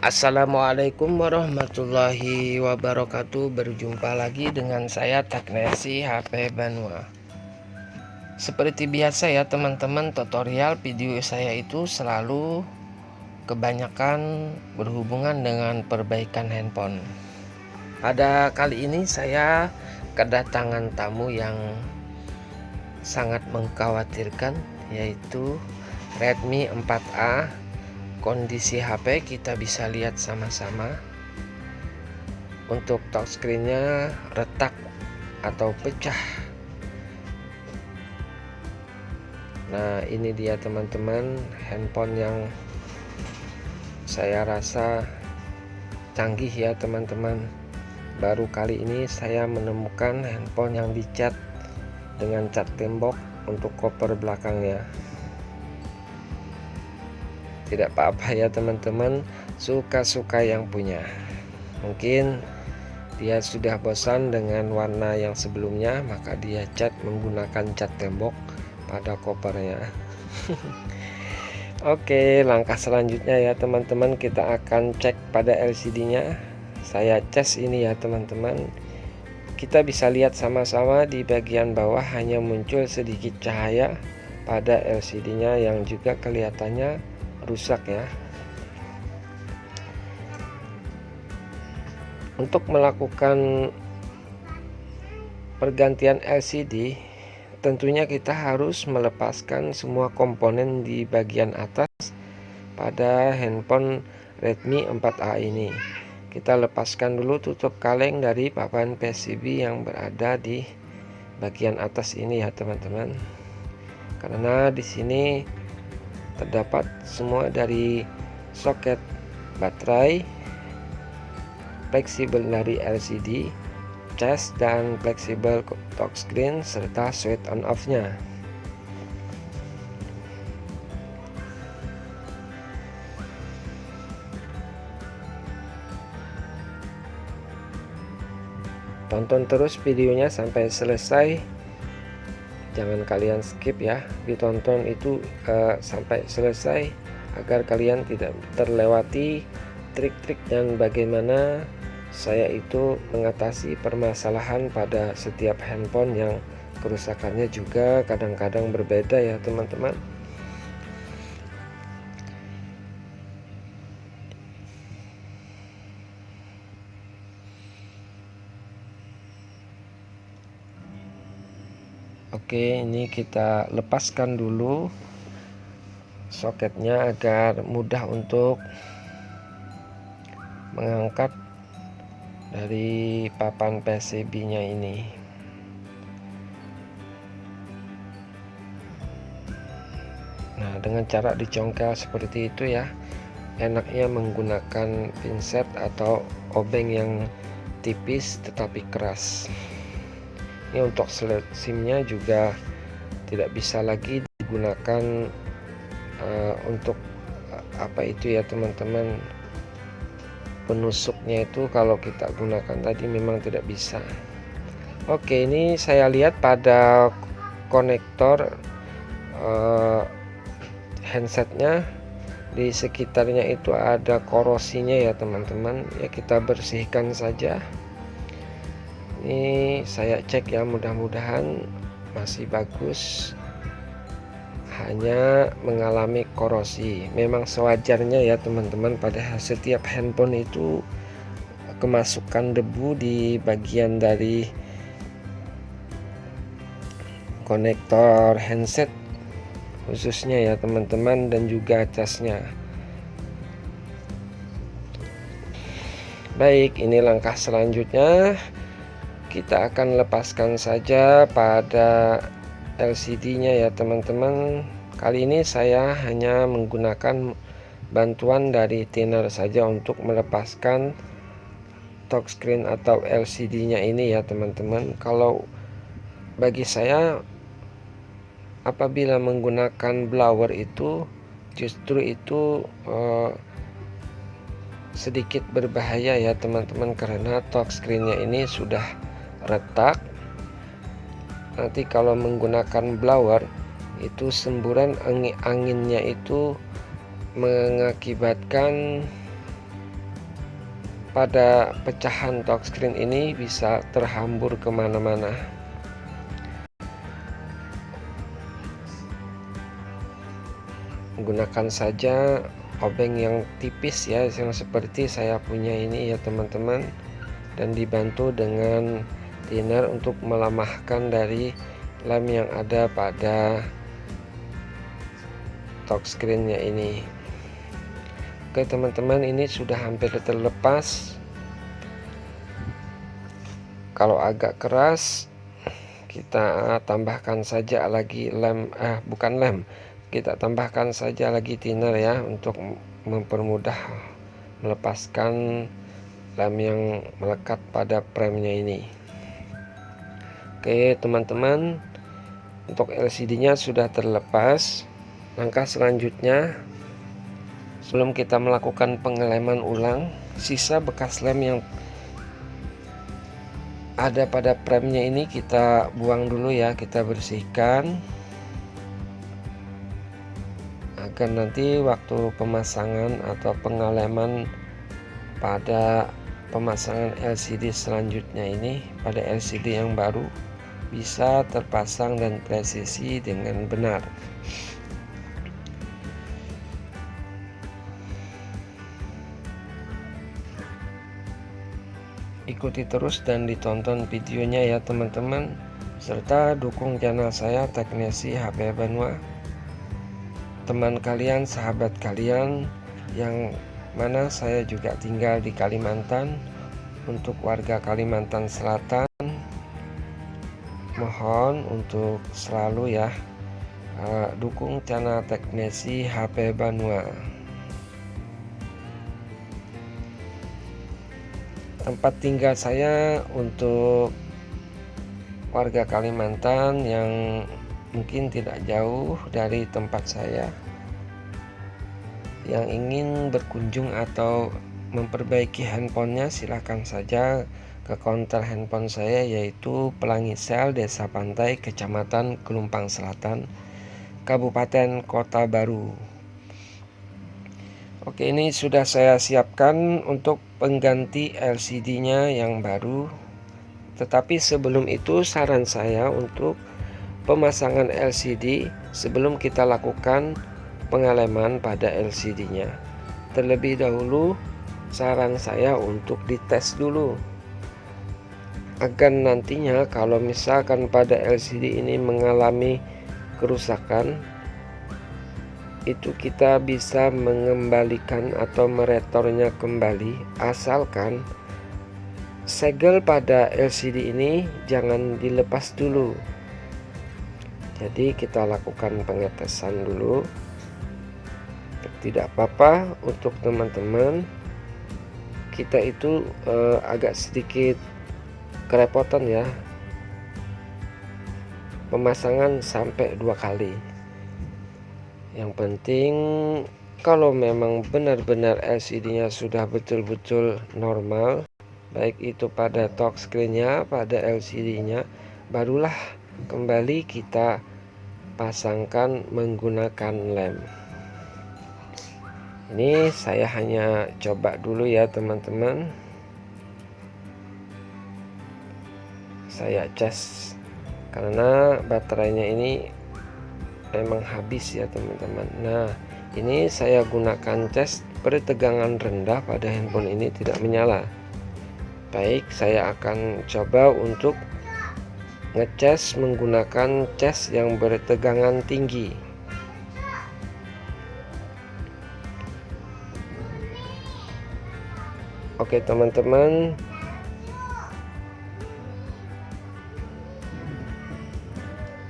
Assalamualaikum warahmatullahi wabarakatuh. Berjumpa lagi dengan saya Teknesi HP Banua. Seperti biasa ya teman-teman, tutorial video saya itu selalu kebanyakan berhubungan dengan perbaikan handphone. Pada kali ini saya kedatangan tamu yang sangat mengkhawatirkan, yaitu Redmi 4A. Kondisi HP kita bisa lihat sama-sama. Untuk touchscreen-nya retak atau pecah. Nah, ini dia teman-teman, handphone yang saya rasa canggih ya teman-teman. Baru kali ini saya menemukan handphone yang dicat dengan cat tembok untuk koper belakangnya. Tidak apa-apa ya teman-teman, suka-suka yang punya. Mungkin dia sudah bosan dengan warna yang sebelumnya, maka dia cat menggunakan cat tembok pada kopernya. Oke, langkah selanjutnya ya teman-teman, kita akan cek pada LCD-nya. Saya cas ini ya teman-teman. Kita bisa lihat sama-sama di bagian bawah hanya muncul sedikit cahaya pada LCD-nya yang juga kelihatannya rusak ya. Untuk melakukan pergantian LCD, tentunya kita harus melepaskan semua komponen di bagian atas pada handphone Redmi 4A ini. Kita lepaskan dulu tutup kaleng dari papan PCB yang berada di bagian atas ini ya teman-teman. Karena di sini terdapat semua dari soket baterai, fleksibel dari LCD, cas, dan fleksibel touchscreen serta switch on off nya. Tonton terus videonya sampai selesai, jangan kalian skip ya, ditonton itu sampai selesai agar kalian tidak terlewati trik-trik dan bagaimana saya itu mengatasi permasalahan pada setiap handphone yang kerusakannya juga kadang-kadang berbeda ya teman-teman. Oke, ini kita lepaskan dulu soketnya agar mudah untuk mengangkat dari papan PCB-nya ini. Nah, dengan cara dicongkel seperti itu ya, enaknya menggunakan pinset atau obeng yang tipis tetapi keras. Ini untuk SIM-nya juga tidak bisa lagi digunakan untuk apa itu ya teman-teman, penusuknya itu kalau kita gunakan tadi memang tidak bisa. Oke, ini saya lihat pada konektor handsetnya di sekitarnya itu ada korosinya ya teman-teman, ya kita bersihkan saja. Ini saya cek ya, mudah-mudahan masih bagus, hanya mengalami korosi. Memang sewajarnya ya teman-teman, pada setiap handphone itu kemasukan debu di bagian dari konektor handset khususnya ya teman-teman, dan juga casnya. Baik, ini langkah selanjutnya, kita akan lepaskan saja pada LCD-nya ya teman-teman. Kali ini saya hanya menggunakan bantuan dari thinner saja untuk melepaskan touchscreen atau LCD-nya ini ya teman-teman. Kalau bagi saya, apabila menggunakan blower itu justru itu sedikit berbahaya ya teman-teman, karena touchscreen-nya ini sudah retak. Nanti kalau menggunakan blower itu semburan anginnya itu mengakibatkan pada pecahan touchscreen ini bisa terhambur kemana-mana. Gunakan saja obeng yang tipis ya, yang seperti saya punya ini ya teman-teman, dan dibantu dengan thinner untuk melemahkan dari lem yang ada pada touchscreennya ini. Oke teman-teman, ini sudah hampir terlepas. Kalau agak keras, kita tambahkan saja lagi lem, bukan lem, kita tambahkan saja lagi thinner ya, untuk mempermudah melepaskan lem yang melekat pada premnya ini. Oke teman-teman, untuk LCD nya sudah terlepas. Langkah selanjutnya, sebelum kita melakukan pengeleman ulang, sisa bekas lem yang ada pada premnya ini kita buang dulu ya, kita bersihkan agar nanti waktu pemasangan atau pengeleman pada pemasangan LCD selanjutnya ini, pada LCD yang baru, bisa terpasang dan presisi dengan benar. Ikuti terus dan ditonton videonya ya teman-teman, serta dukung channel saya Teknisi HP Banua, teman kalian, sahabat kalian, yang mana saya juga tinggal di Kalimantan. Untuk warga Kalimantan Selatan, mohon untuk selalu ya dukung channel Teknisi HP Banua. Tempat tinggal saya untuk warga Kalimantan yang mungkin tidak jauh dari tempat saya, yang ingin berkunjung atau memperbaiki handphonenya, silahkan saja ke konter handphone saya, yaitu Pelangi Sel, Desa Pantai, Kecamatan Kelumpang Selatan, Kabupaten Kota Baru. Oke, ini sudah saya siapkan untuk pengganti LCD nya yang baru. Tetapi sebelum itu, saran saya untuk pemasangan LCD, sebelum kita lakukan pengeleman pada LCD nya, terlebih dahulu saran saya untuk dites dulu, agar nantinya kalau misalkan pada LCD ini mengalami kerusakan, itu kita bisa mengembalikan atau meretornya kembali, asalkan segel pada LCD ini jangan dilepas dulu. Jadi kita lakukan pengetesan dulu. Tidak apa-apa untuk teman-teman, kita itu agak sedikit kerepotan ya, pemasangan sampai 2 kali. Yang penting kalau memang benar-benar LCD nya sudah betul-betul normal, baik itu pada touchscreen nya, pada LCD nya, barulah kembali kita pasangkan menggunakan lem. Ini saya hanya coba dulu ya teman-teman, saya cas karena baterainya ini memang habis ya teman-teman. Nah, ini saya gunakan cas pertegangan rendah pada handphone ini tidak menyala. Baik, saya akan coba untuk ngecas menggunakan cas yang bertegangan tinggi. Oke teman-teman,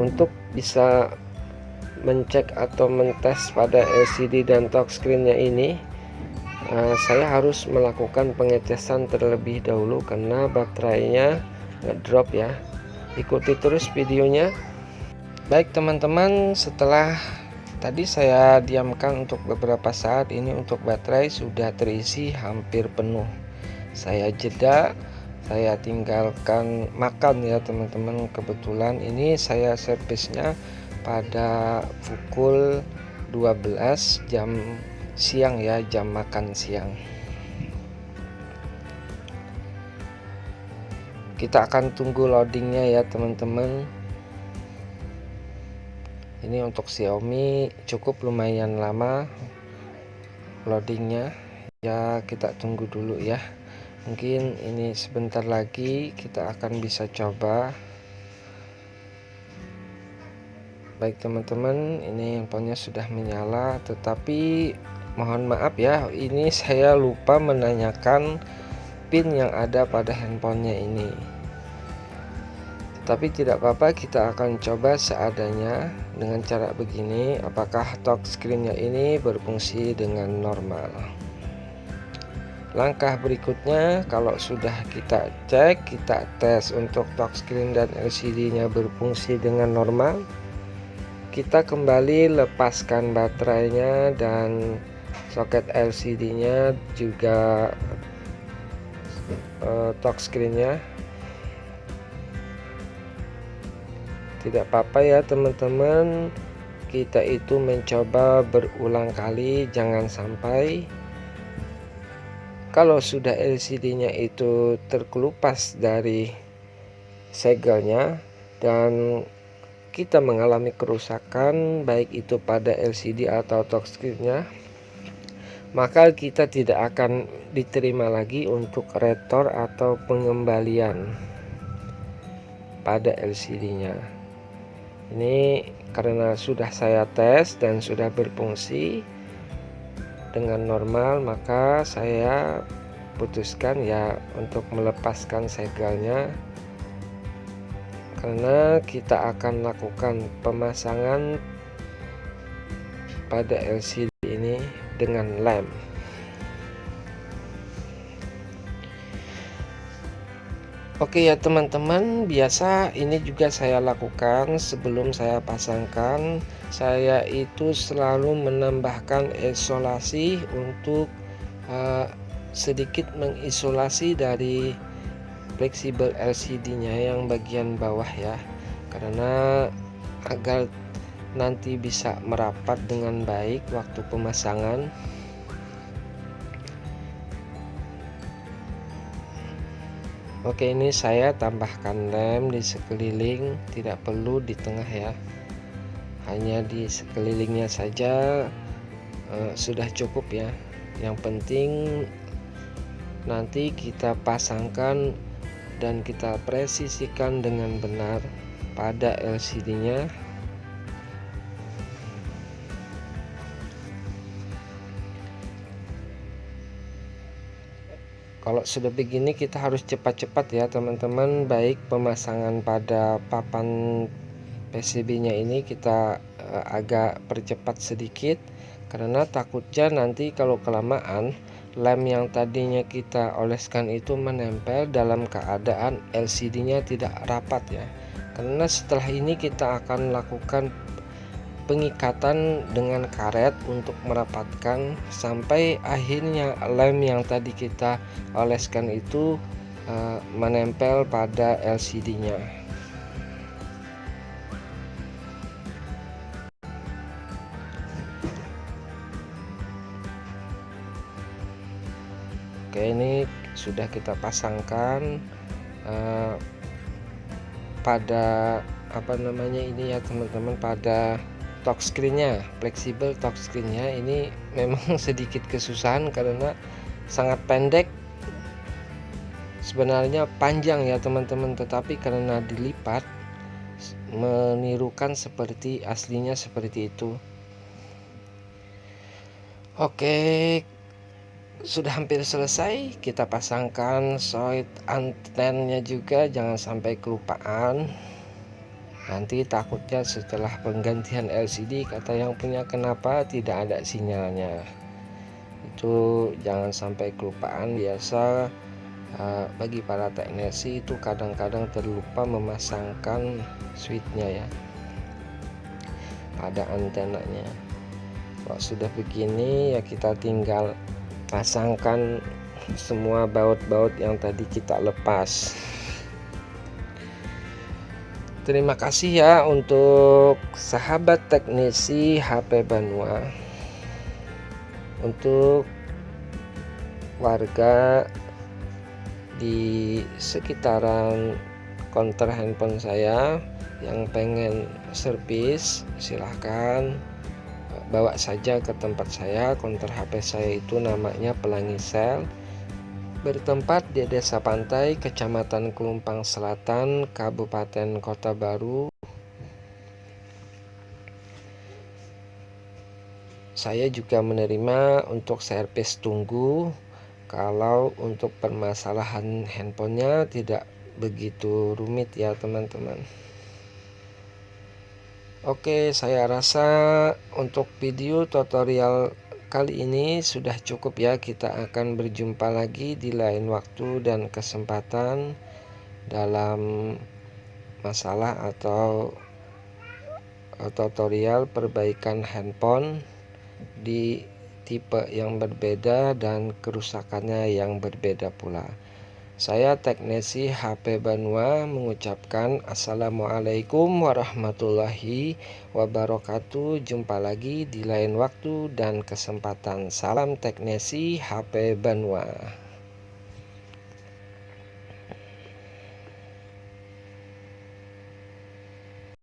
untuk bisa mencek atau mentes pada LCD dan touchscreen-nya ini, saya harus melakukan pengetesan terlebih dahulu karena baterainya ngedrop ya. Ikuti terus videonya. Baik teman-teman, setelah tadi saya diamkan untuk beberapa saat, ini untuk baterai sudah terisi hampir penuh. Saya jeda, saya tinggalkan makan ya teman-teman. Kebetulan ini saya servisnya pada pukul 12 jam siang ya, jam makan siang. Kita akan tunggu loadingnya ya teman-teman. Ini untuk Xiaomi cukup lumayan lama loadingnya ya, kita tunggu dulu ya. Mungkin ini sebentar lagi kita akan bisa coba. Baik teman-teman, ini handphonenya sudah menyala, tetapi mohon maaf ya, ini saya lupa menanyakan pin yang ada pada handphonenya ini. Tapi tidak apa-apa, kita akan coba seadanya dengan cara begini. Apakah touchscreen-nya ini berfungsi dengan normal. Langkah berikutnya, kalau sudah kita cek, kita tes untuk touchscreen dan LCD-nya berfungsi dengan normal. Kita kembali lepaskan baterainya dan soket LCD-nya juga touchscreen-nya. Tidak apa-apa ya teman-teman, kita itu mencoba berulang kali, jangan sampai kalau sudah LCD-nya itu terkelupas dari segelnya dan kita mengalami kerusakan baik itu pada LCD atau touchscreen-nya, maka kita tidak akan diterima lagi untuk retor atau pengembalian pada LCD-nya. Ini karena sudah saya tes dan sudah berfungsi dengan normal, maka saya putuskan ya untuk melepaskan segelnya, karena kita akan lakukan pemasangan pada LCD ini dengan lem. Oke ya teman-teman, biasa ini juga saya lakukan sebelum saya pasangkan. Saya itu selalu menambahkan isolasi untuk sedikit mengisolasi dari fleksibel LCD-nya yang bagian bawah ya, karena agar nanti bisa merapat dengan baik waktu pemasangan. Oke, ini saya tambahkan lem di sekeliling, tidak perlu di tengah ya, hanya di sekelilingnya saja sudah cukup ya. Yang penting nanti kita pasangkan dan kita presisikan dengan benar pada LCD-nya. Kalau sudah begini kita harus cepat-cepat ya teman-teman, baik pemasangan pada papan PCB-nya ini kita agak percepat sedikit, karena takutnya nanti kalau kelamaan lem yang tadinya kita oleskan itu menempel dalam keadaan LCD-nya tidak rapat ya. Karena setelah ini kita akan lakukan pengikatan dengan karet untuk merapatkan sampai akhirnya lem yang tadi kita oleskan itu menempel pada LCD-nya. Oke, ini sudah kita pasangkan pada ini ya teman-teman, pada touchscreen-nya, fleksibel touchscreen-nya ini memang sedikit kesusahan karena sangat pendek. Sebenarnya panjang ya teman-teman, tetapi karena dilipat menirukan seperti aslinya seperti itu. Oke, sudah hampir selesai. Kita pasangkan soket antennya juga, jangan sampai kelupaan. Nanti takutnya setelah penggantian LCD kata yang punya kenapa tidak ada sinyalnya. Itu jangan sampai kelupaan. Biasa bagi para teknisi itu kadang-kadang terlupa memasangkan switchnya ya pada antenanya. Kalau sudah begini ya kita tinggal pasangkan semua baut-baut yang tadi kita lepas. Terima kasih ya untuk sahabat teknisi HP Banua. Untuk warga di sekitaran konter handphone saya yang pengen servis, silahkan bawa saja ke tempat saya. Konter HP saya itu namanya Pelangi Sel, bertempat di Desa Pantai, Kecamatan Kelumpang Selatan, Kabupaten Kota Baru. Saya juga menerima untuk servis tunggu kalau untuk permasalahan handphonenya tidak begitu rumit ya teman-teman. Oke, saya rasa untuk video tutorial kali ini sudah cukup ya. Kita akan berjumpa lagi di lain waktu dan kesempatan dalam masalah atau tutorial perbaikan handphone di tipe yang berbeda dan kerusakannya yang berbeda pula. Saya teknisi HP Banua mengucapkan Assalamualaikum warahmatullahi wabarakatuh. Jumpa lagi di lain waktu dan kesempatan. Salam teknisi HP Banua.